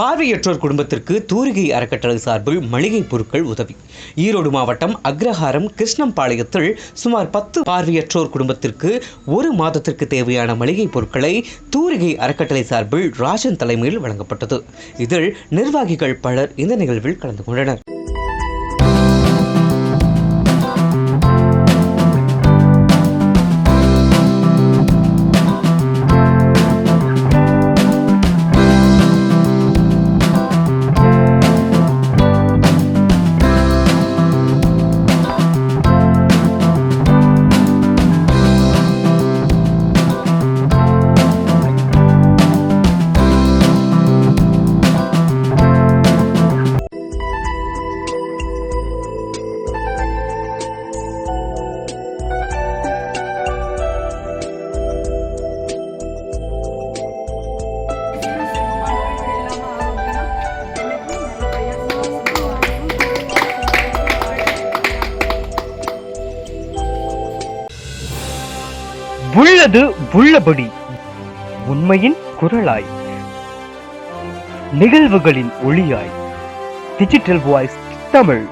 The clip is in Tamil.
பார்வையற்றோர் குடும்பத்திற்கு தூரிகை அறக்கட்டளை சார்பில் மளிகை பொருட்கள் உதவி. ஈரோடு மாவட்டம் அக்ரஹாரம் கிருஷ்ணம்பாளையத்தில் சுமார் 10 பார்வையற்றோர் குடும்பத்திற்கு ஒரு மாதத்திற்கு தேவையான மளிகை பொருட்களை தூரிகை அறக்கட்டளை சார்பில் ராஜன் தலைமையில் வழங்கப்பட்டது. இதில் நிர்வாகிகள் பலர் இந்த நிகழ்வில் கலந்து கொண்டனர். உள்ளது உள்ளபடி உண்மையின் குரலாய், நிகழ்வுகளின் ஒளியாய், டிஜிட்டல் வாய்ஸ் தமிழ்.